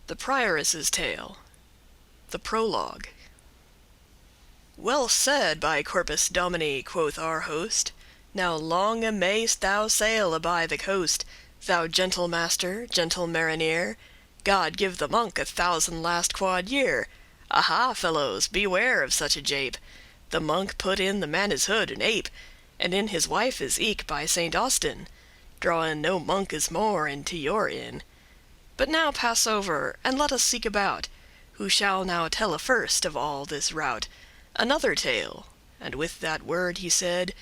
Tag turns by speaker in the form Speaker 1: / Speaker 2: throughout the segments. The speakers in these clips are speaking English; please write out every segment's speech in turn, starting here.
Speaker 1: The Prioress'S Tale. The Prologue. Well said by Corpus Domini, quoth our host. Now longe mayst thou sail aby the coast, thou gentle master, gentle mariner. God give the monk 1,000 last quad year. Aha, fellows, beware of such a jape. The monk put in the manneshood an ape, and in his wife is eke by Saint Austin. Drawen no monk is more into your inn. But now pass over, and let us seek about, who shall now telle first of all this rout another tale. And with that word he said,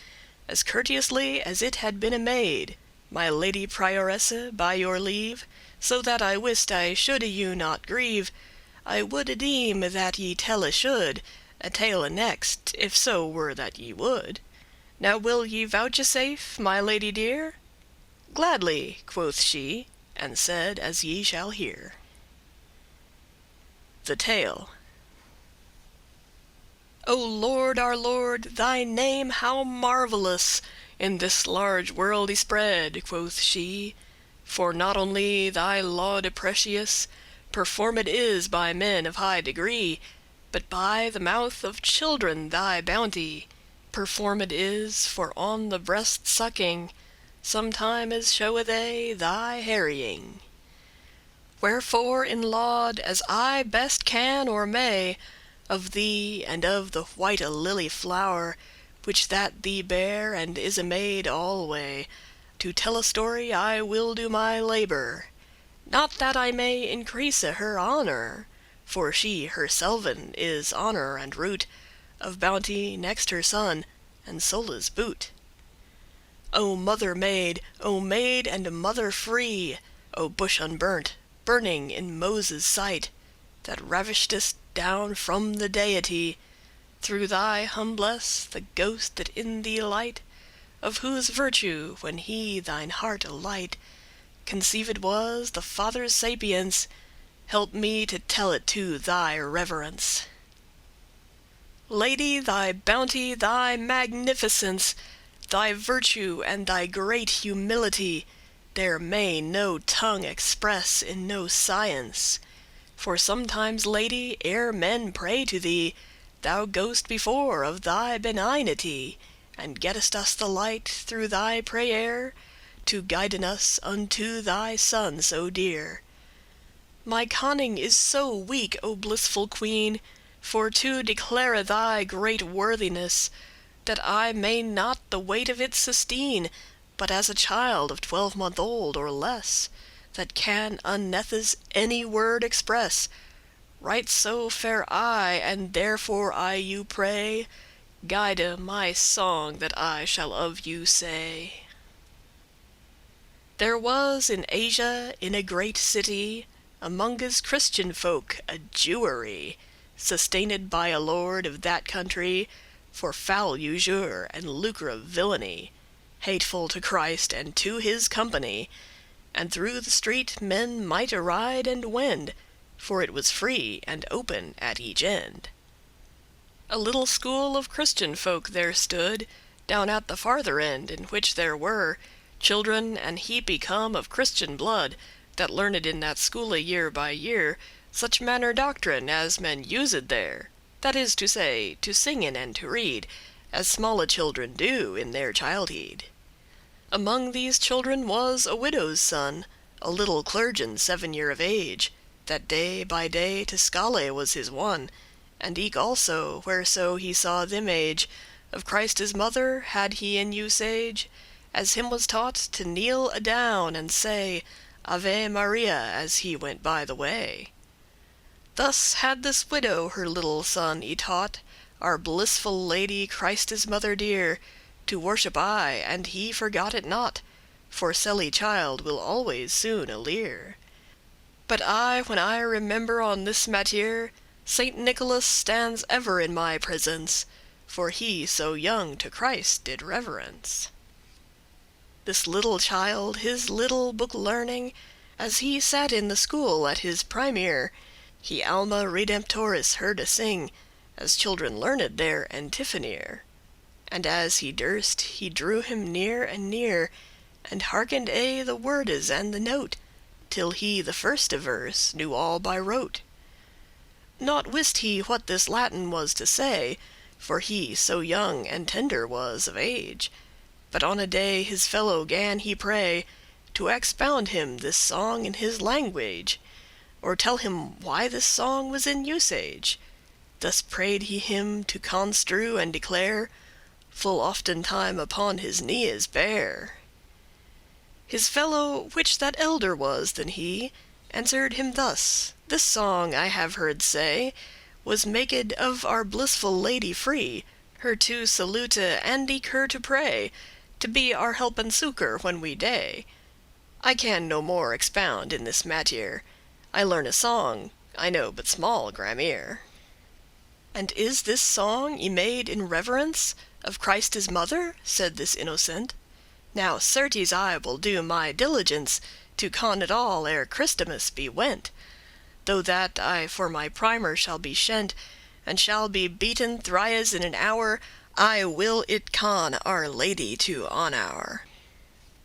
Speaker 1: as courteously as it had been a maid, My lady Prioresse, by your leave, so that I wist I shoulde you not grieve, I woulde deem that ye telle should a tale next, if so were that ye would. Now will ye vouchesafe, my lady dear? Gladly, quoth she, and said as ye shall hear. The Tale. O Lord, our Lord, thy name how marvellous in this large world y spread, quoth she, for not only thy laude precious performed is by men of high degree, but by the mouth of children thy bounty performed is, for on the breast sucking sometimes showe they thy harrying. Wherefore in laud, as I best can or may, of thee and of the white lily flower, which that thee bare and is a maid alway, to tell a story I will do my labour, not that I may increase her honour, for she herselven is honour and root of bounty next her son and soule's boot. O mother maid, O maid and mother free, O bush unburnt, burning in Moses' sight, that ravishedst down from the deity, through thy humbless, the ghost that in thee light, of whose virtue, when he thine hearte light conceived was, the Father's sapience, help me to tell it to thy reverence. Lady, thy bounty, thy magnificence, thy virtue, and thy great humility, there may no tongue express in no science. For sometimes, lady, ere men pray to thee, thou goest before of thy benignity, and gettest us the light through thy prayere, to guiden us unto thy Son so dear. My conning is so weak, O blissful queen, for to declare thy great worthiness, that I may not the weight of it sustene, but as a child of 12 month old or less, that can unnethes any word express. Right so fare I, and therefore I you pray, guide my song that I shall of you say. There was in Asia, in a great city, amonges Christian folk a Jewery, sustained by a lord of that country, for foul usure and lucre of villainy, hateful to Christ and to his company. And through the street men mighte ride and wend, for it was free and open at each end. A little school of Christian folk there stood down at the farther end, in which there were children and heapy come of Christian blood, that learned in that schole year by year such manner doctrine as men used there, that is to say, to singen and to read, as smalle children do in their childheed. Among these children was a widow's son, a little clergyman 7 year of age, that day by day to schole was his won, and eke also, whereso he saw th' image of Christe's mother, had he in usage, as him was taught, to kneel adown and say Ave Maria as he went by the way. Thus had this widow her little son y taught, our blissful Lady, Christe's mother dear, to worship aye, and he forgot it not, for sely child will always soon alear. But I, when I remember on this mattere, Saint Nicholas stands ever in my presence, for he so young to Christ did reverence. This little child his little book learning, as he sat in the school at his primere, he Alma Redemptoris hearde sing, as children learned their antiphonere. And as he durst, he drew him near and near, and hearkened aye the wordes and the note, till he the firste verse knew all by rote. Naught wist he what this Latin was to say, for he so young and tender was of age. But on a day his fellow gan he pray to expound him this song in his language, or tell him why this song was in usage. Thus prayed he him to construe and declare, full often time upon his knees bare. His fellow, which that elder was than he, answered him thus: this song I have heard say was maked of our blissful Lady free, her to salute and eke her to pray, to be our help and succor when we dey. I can no more expound in this mattere. I learn a song, I know but small grammere. And is this song y made in reverence of Christe's mother? Said this innocent. Now certes I will do my diligence to con it all ere Christmas be went. Though that I for my primer shall be shent, and shall be beaten thrice in an hour, I will it con our Lady to honour.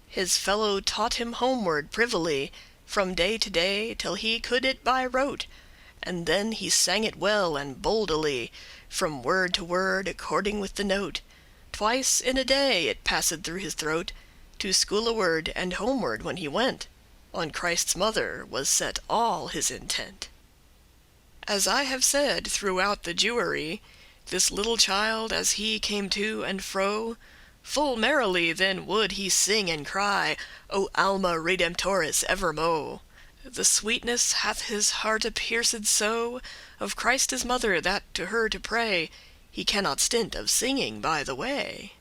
Speaker 1: His fellow taught him homeward privily, from day to day, till he could it by rote, and then he sang it well and boldely, from word to word according with the note. Twice in a day it passed through his throat, to schooleward and homeward when he went. On Christ's mother was set all his intent. As I have said, throughout the Jewery, this little child, as he came to and fro, full merrily then would he sing and cry, O Alma Redemptoris evermo'. The sweetness hath his hearte pierced so of Christe's mother, that to her to pray he cannot stint of singing by the way.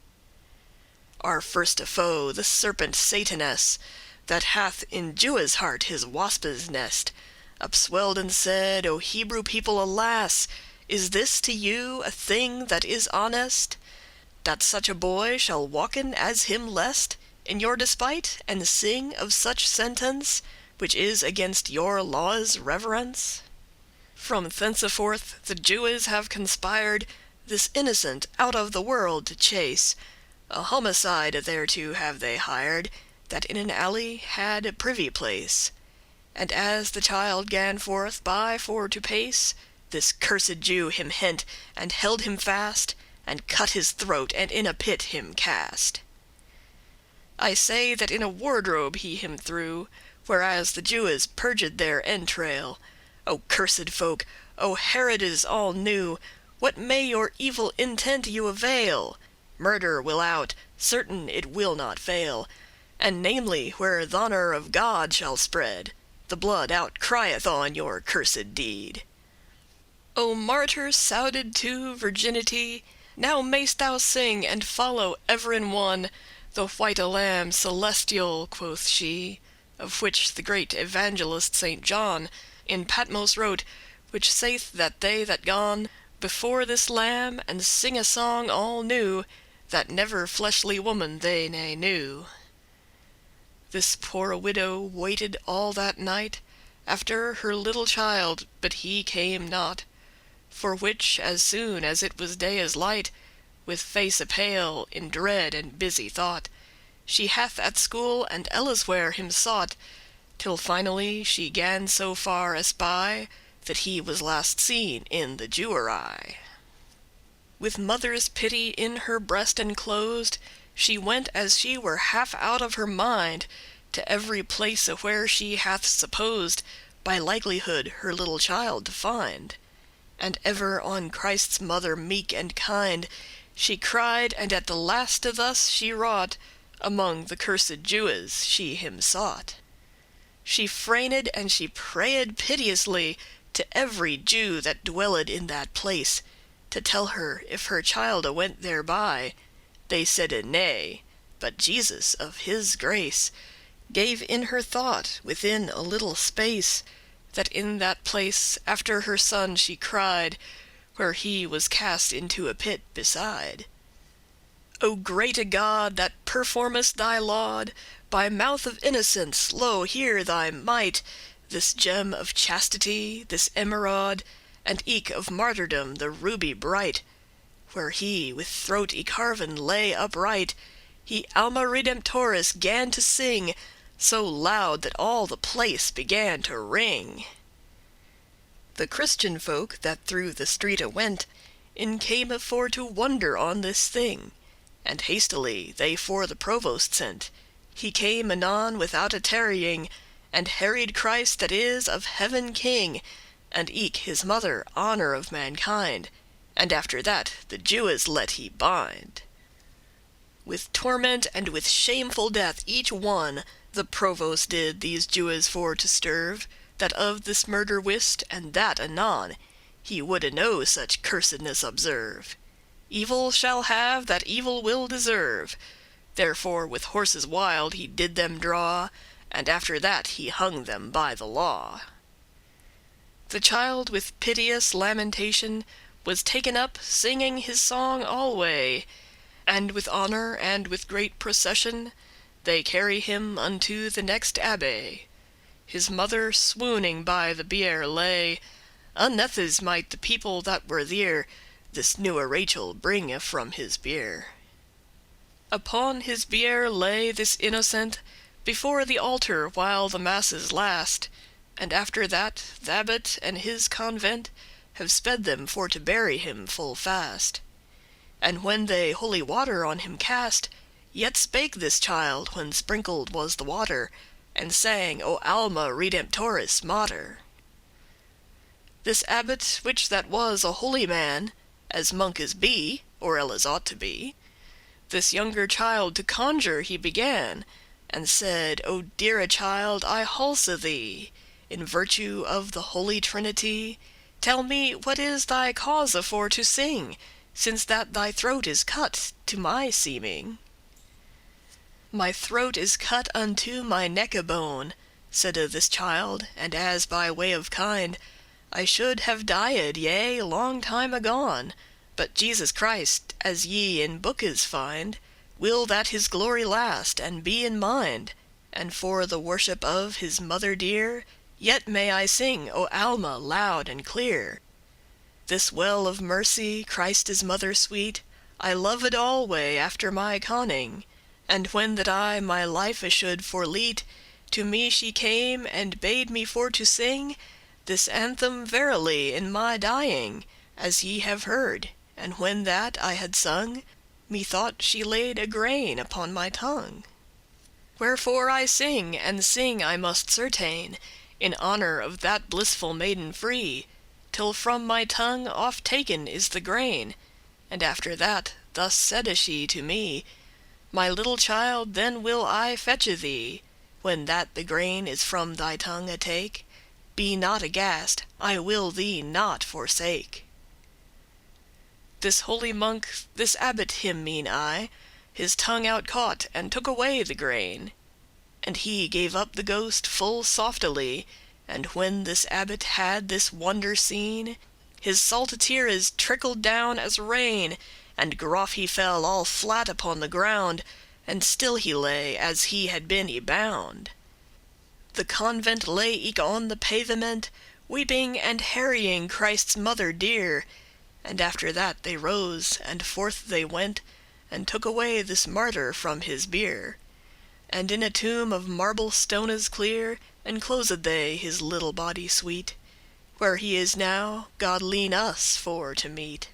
Speaker 1: Our firste foe, the serpent Satanas, that hath in Jew's heart his waspe's nest, upswelled and said, O Hebrew people, alas! Is this to you a thing that is honest, that such a boy shall walken as him lest in your despite, and sing of such sentence, which is against your law's reverence? From thenceforth the Jewes have conspired this innocent out of the world to chase. A homicide thereto have they hired, that in an alley had a privy place. And as the child gan forth by for to pace, this cursed Jew him hent and held him fast, and cut his throat, and in a pit him cast. I say that in a wardrobe he him threw, whereas the Jewes purged their entrail. O cursed folk, O Herodes all new, what may your evil intent you avail? Murder will out, certain it will not fail, and namely where th' honour of God shall spread, the blood outcrieth on your cursed deed. O martyr souded to virginity, now mayst thou sing and follow everin one the white lamb celestial, quoth she, of which the great evangelist Saint John in Patmos wrote, which saith that they that gone before this lamb and sing a song all new, that never fleshly woman they ne knew. This poore widow waited all that night after her little child, but he came not. For which, as soon as it was dayes light, with face pale, in dread and busy thought, she hath at school and elleswhere him sought, till finally she gan so far espy that he was last seen in the Jewery. With mother's pity in her breast enclosed, she went as she were half out of her mind, to every place where she hath supposed by likelihood her little child to find. And ever on Christ's mother meek and kind she cried, and at the laste thus she wrought, among the cursed Jewes she him sought. She freined and she prayed piteously to every Jew that dwelled in that place, to tell her if her childe went thereby. They saide nay, but Jesus of his grace gave in her thought within a little space, that in that place after her son she cried, where he was cast into a pit beside. O greate God, that performest thy laud by mouth of innocence, lo, hear thy might, this gem of chastity, this emerald, and eke of martyrdom the ruby bright, where he with throat y carven lay upright, he Alma Redemptoris gan to sing so loud that all the place began to ring. The Christian folk that through the streete went in came for to wonder on this thing, and hastily they for the provost sent. He came anon without a tarrying, and harried Christ that is of heaven King, and eke his mother, honor of mankind, and after that the Jewes let he bind. With torment and with shameful death each one, the provost did these Jewes for to sterve, that of this murder wist, and that anon. He woulde no such cursedness observe. Evil shall have that evil will deserve. Therefore with horses wild he did them draw, and after that he hung them by the law. The child with piteous lamentation was taken up, singing his song alway, and with honor and with great procession they carry him unto the next abbey. His mother swooning by the bier lay. Unnethes might the people that were there this newe Rachel bringe from his bier. Upon his bier lay this innocent before the altar while the masses last, and after that th' abbot and his convent have sped them for to bury him full fast. And when they holy water on him cast, yet spake this child when sprinkled was the water, and sang O Alma Redemptoris Mater. This abbot, which that was a holy man, as monkes be, or elles ought to be, this younger child to conjure he began, and said, O deare child, I halse thee, in virtue of the Holy Trinity, tell me what is thy cause for to sing, since that thy throat is cut, to my seeming. My throat is cut unto my necke bone, saide this child, and as by way of kind, I should have died, yea, long time agone, but Jesus Christ, as ye in bookes find, will that his glory last and be in mind, and for the worship of his mother dear, yet may I sing O Alma loud and clear. This well of mercy, Christe's mother sweet, I loved alway after my conning, and when that I my life should forlete, to me she came and bade me for to sing this anthem verily in my dying, as ye have heard, and when that I had sung, methought she laid a grain upon my tongue. Wherefore I sing, and sing I must certain, in honor of that blissful maiden free, till from my tongue off taken is the grain, and after that thus saide she to me, My little child, then will I fetche thee, when that the grain is from thy tongue take. Be not aghast, I will thee not forsake. This holy monk, this abbot him mean I, his tongue out caught, and took away the grain. And he gave up the ghost full softely, and when this abbot had this wonder seen, his salte teares trickled down as rain, and groff he fell all flat upon the ground, and still he lay as he had been y-bound. The convent lay eke on the pavement, weeping and harrying Christ's mother dear, and after that they rose, and forth they went, and took away this martyr from his bier, and in a tomb of marble stones clear enclosed they his little body sweet, where he is now, God lean us for to meet.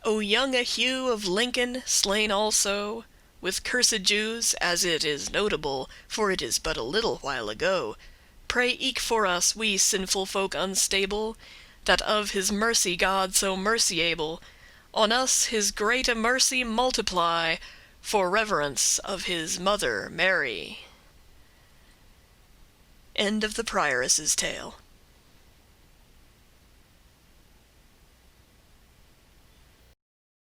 Speaker 1: O younge Hugh of Lincoln, slain also, with cursed Jews, as it is notable, for it is but a little while ago, pray eke for us, we sinful folk unstable, that of his mercy God so merciable, on us his greate mercy multiply, for reverence of his mother Mary. End of the Prioress'S tale.